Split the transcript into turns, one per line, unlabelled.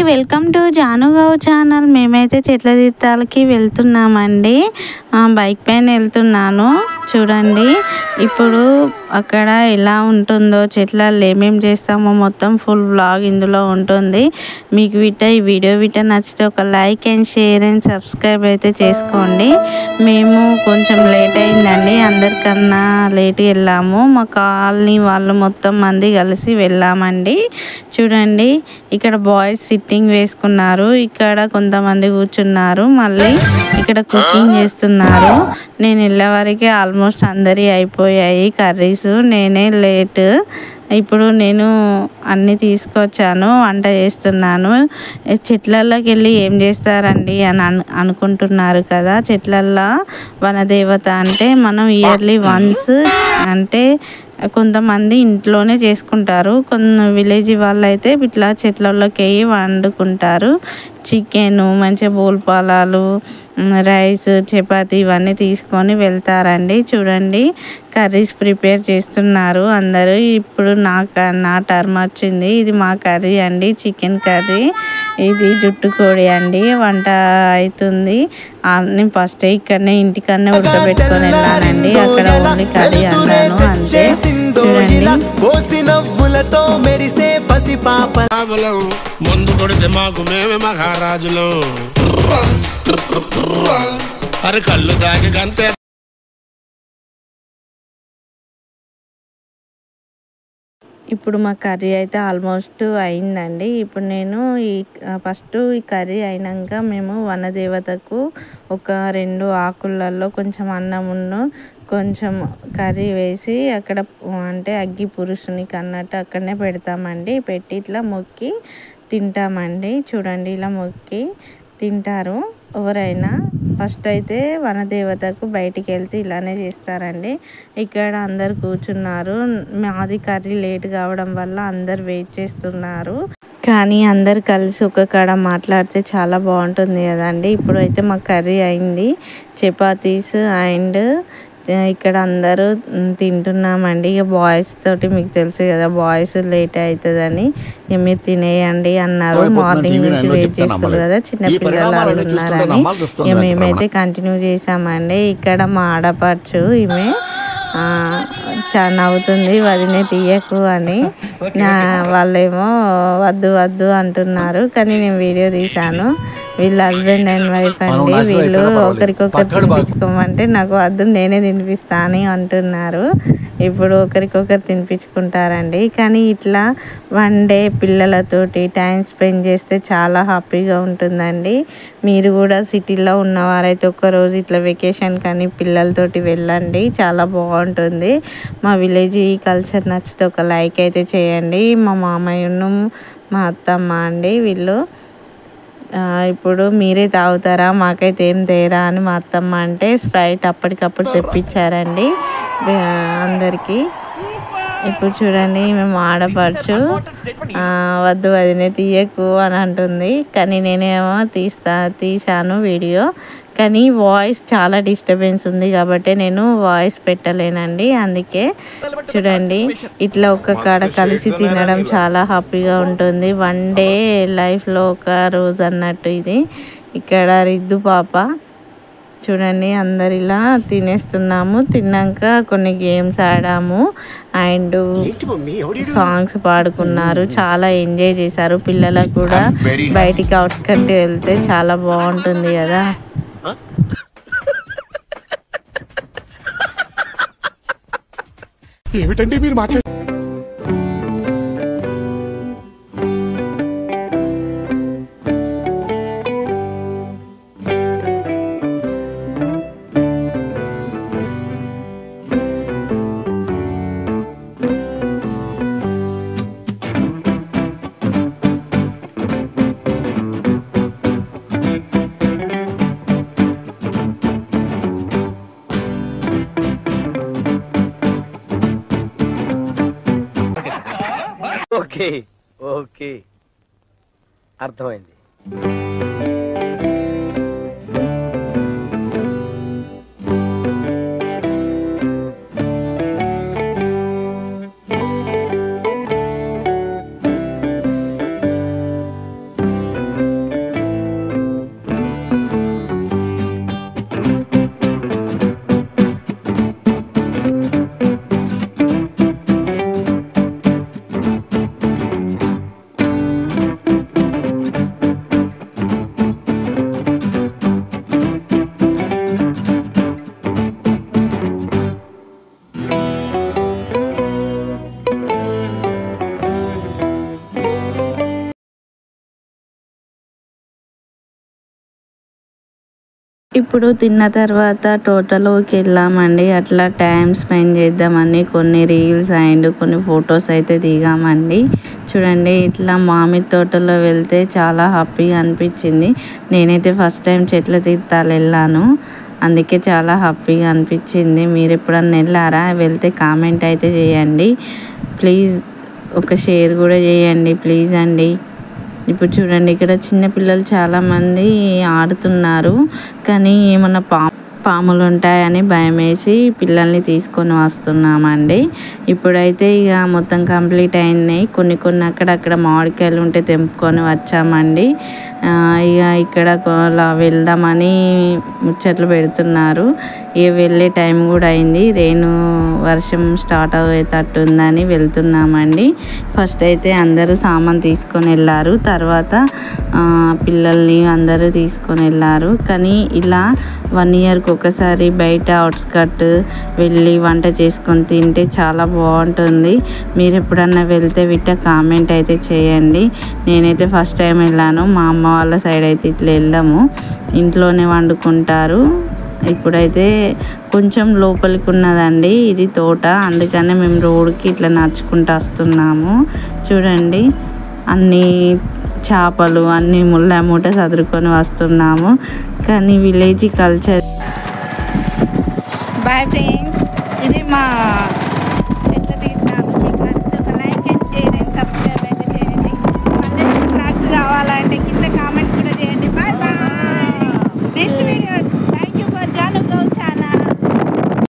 Welcome to జానుగౌ channel. మేమైతే చెట్ల తీర్థాలకి వెళ్తున్నామండి. బైక్ పైన వెళ్తున్నాను. చూడండి ఇప్పుడు అక్కడ ఎలా ఉంటుందో, చెట్లలో ఏమేమి చేస్తామో మొత్తం ఫుల్ వ్లాగ్ ఇందులో ఉంటుంది. మీకు ఈ వీడియో నచ్చితే ఒక like and share and subscribe అయితే చేసుకోండి. మేము కొంచెం లేట్ అయిందండి, అందరికన్నా లేట్ వెళ్ళాము. మా కాలనీ వాళ్ళు మొత్తం మంది కలిసి వెళ్ళామండి. చూడండి ఇక్కడ బాయ్స్ సిట్టింగ్ వేసుకున్నారు, ఇక్కడ కొంతమంది కూర్చున్నారు, మళ్ళీ ఇక్కడ కుకింగ్ చేస్తున్నారు. నేను వెళ్ళే వరకే ఆల్మోస్ట్ అందరి అయిపోయాయి కర్రీస్, నేనే లేట్. ఇప్పుడు నేను అన్నీ తీసుకొచ్చాను, వంట చేస్తున్నాను. చెట్లలోకి వెళ్ళి ఏం చేస్తారండి అని అనుకుంటున్నారు కదా. చెట్లల్లో వనదేవత అంటే మనం ఇయర్లీ వన్స్ అంటే కొంతమంది ఇంట్లోనే చేసుకుంటారు, కొన్ని విలేజ్ వాళ్ళు అయితే ఇట్లా చెట్లలోకి వెళ్ళి వండుకుంటారు. చికెను, మంచిగా బోల్పాలాలు, రైస్, చపాతీ ఇవన్నీ తీసుకొని వెళ్తారండి. చూడండి కర్రీస్ ప్రిపేర్ చేస్తున్నారు అందరూ. ఇప్పుడు నా టర్మ్ వచ్చింది. ఇది మా కర్రీ అండి, చికెన్ కర్రీ. ఇది జుట్టు కోడి అండి, వంట అవుతుంది. నేను ఫస్ట్ ఇక్కడనే ఇంటికన్నా ఉడకబెట్టుకొని వెళ్ళానండి, అక్కడ ఓన్లీ కర్రీ అన్నాను అంతే. చూడండి
ముందు కొడితే మాకు మేమే మహారాజులు, అరే కళ్ళు తాగి గంతే.
ఇప్పుడు మా కర్రీ అయితే ఆల్మోస్ట్ అయిందండి. ఇప్పుడు నేను ఫస్ట్ ఈ కర్రీ అయినాక మేము వనదేవతకు ఒక 2 ఆకులలో కొంచెం అన్నమును కొంచెం కర్రీ వేసి అక్కడ అంటే అగ్గి పురుషునికి అన్నట్టు అక్కడనే పెడతామండి. పెట్టి ఇట్లా మొక్కి తింటామండి. చూడండి ఇలా మొక్కి తింటారు ఎవరైనా. ఫస్ట్ అయితే వనదేవతకు బయటికి వెళ్తే ఇలానే చేస్తారండి. ఇక్కడ అందరు కూర్చున్నారు. మాది కర్రీ లేట్ కావడం వల్ల అందరు వెయిట్ చేస్తున్నారు, కానీ అందరు కలిసి ఒక కాడ మాట్లాడితే చాలా బాగుంటుంది కదండి. ఇప్పుడైతే మా కర్రీ అయింది, చపాతీస్ అండ్ ఇక్కడ అందరూ తింటున్నామండి. ఇక బాయ్స్ తోటి మీకు తెలుసు కదా, బాయ్స్ లేట్ అవుతుందని మీరు తినేయండి అన్నారు. మార్నింగ్ నుంచి వెయిట్ చేస్తారు కదా, చిన్నపిల్లలు వాళ్ళు ఉన్నారని ఇక మేమైతే కంటిన్యూ చేసామండి. ఇక్కడ మా ఆడపడుచు ఈమె నవ్వుతుంది, వదినే తీయకు అని. వాళ్ళేమో వద్దు వద్దు అంటున్నారు, కానీ నేను వీడియో తీశాను. వీళ్ళు హస్బెండ్ అండ్ వైఫ్ అండి. వీళ్ళు ఒకరికొకరు తినిపించుకోమంటే నాకు వద్దు నేనే తినిపిస్తా అని అంటున్నారు. ఇప్పుడు ఒకరికొకరు తినిపించుకుంటారండి. కానీ ఇట్లా వన్ డే పిల్లలతోటి టైం స్పెండ్ చేస్తే చాలా హ్యాపీగా ఉంటుందండి. మీరు కూడా సిటీలో ఉన్నవారైతే ఒక్కరోజు ఇట్లా వెకేషన్ కానీ పిల్లలతోటి వెళ్ళండి, చాలా బాగుంటుంది. మా విలేజ్ ఈ కల్చర్ నచ్చితే ఒక లైక్ అయితే చేయండి. మా మామయ్యను మా అత్తమ్మ అండి వీళ్ళు. ఇప్పుడు మీరే తాగుతారా, మాకైతే ఏం తేరా అని మా అత్తమ్మ అంటే స్ప్రైట్ అప్పటికప్పుడు తెప్పించారండి అందరికీ. ఇప్పుడు చూడండి మేము ఆడపడుచు వద్దు వదినే తీయకు అని అంటుంది, కానీ నేనేమో తీశాను వీడియో. కానీ వాయిస్ చాలా డిస్టర్బెన్స్ ఉంది కాబట్టి నేను వాయిస్ పెట్టలేనండి, అందుకే. చూడండి ఇట్లా ఒక కాడ కలిసి తినడం చాలా హ్యాపీగా ఉంటుంది. వన్ డే లైఫ్లో ఒక రోజు అన్నట్టు ఇది. ఇక్కడ రిద్దు పాప చూడండి అందరు ఇలా తినేస్తున్నాము. తిన్నాక కొన్ని గేమ్స్ ఆడాము అండ్ సాంగ్స్ పాడుకున్నారు, చాలా ఎంజాయ్ చేశారు. పిల్లలకు కూడా బయటికి అవుట్స్కట్ వెళ్తే చాలా బాగుంటుంది కదా.
ఏమిటండి మీరు మాట్లాడు.
ఓకే ఓకే అర్థమైంది.
ఇప్పుడు తిన్న తర్వాత తోటలోకి వెళ్ళామండి. అట్లా టైం స్పెండ్ చేద్దామని కొన్ని రీల్స్ అండ్ కొన్ని ఫొటోస్ అయితే దిగామండి. చూడండి, ఇట్లా మామిడి తోటలో వెళ్తే చాలా హ్యాపీగా అనిపించింది. నేనైతే ఫస్ట్ టైం చెట్ల తీర్థాలు వెళ్ళాను, అందుకే చాలా హ్యాపీగా అనిపించింది. మీరు ఎప్పుడన్నా వెళ్ళారా? వెళ్తే కామెంట్ అయితే చేయండి ప్లీజ్, ఒక షేర్ కూడా చేయండి ప్లీజ్ అండి. ఇప్పుడు చూడండి, ఇక్కడ చిన్నపిల్లలు చాలామంది ఆడుతున్నారు, కానీ ఏమన్నా పాములు ఉంటాయని భయం వేసి పిల్లల్ని తీసుకొని వస్తున్నామండి. ఇప్పుడైతే ఇక మొత్తం కంప్లీట్ అయినాయి. కొన్ని అక్కడక్కడ మామిడికాయలు ఉంటే తెంపుకొని వచ్చామండి. ఇక ఇక్కడ వెళ్దామని ముచ్చట్లు పెడుతున్నారు. ఇక వెళ్ళే టైం కూడా అయింది. వర్షం స్టార్ట్ అయ్యేటట్టు ఉందని వెళ్తున్నామండి. ఫస్ట్ అయితే అందరూ సామాన్ తీసుకొని వెళ్ళారు, తర్వాత పిల్లల్ని అందరూ తీసుకొని వెళ్ళారు. కానీ ఇలా 1 ఇయర్కి ఒకసారి బయట అవుట్స్కట్ వెళ్ళి వంట చేసుకొని తింటే చాలా బాగుంటుంది. మీరు ఎప్పుడన్నా వెళ్తే కామెంట్ అయితే చేయండి. నేనైతే ఫస్ట్ టైం వెళ్ళాను. మా అమ్మ వాళ్ళ సైడ్ అయితే ఇట్లా వెళ్ళాము, ఇంట్లోనే వండుకుంటారు. ఇప్పుడైతే కొంచెం లోపలికి ఉన్నదండి ఇది తోట, అందుకనే మేము రోడ్కి ఇట్లా నడుచుకుంటూ వస్తున్నాము. చూడండి, అన్నీ చేపలు అన్నీ ముళ్ళ మూట చదురుకొని వస్తున్నాము. కానీ విలేజ్ కల్చర్. Bye friends.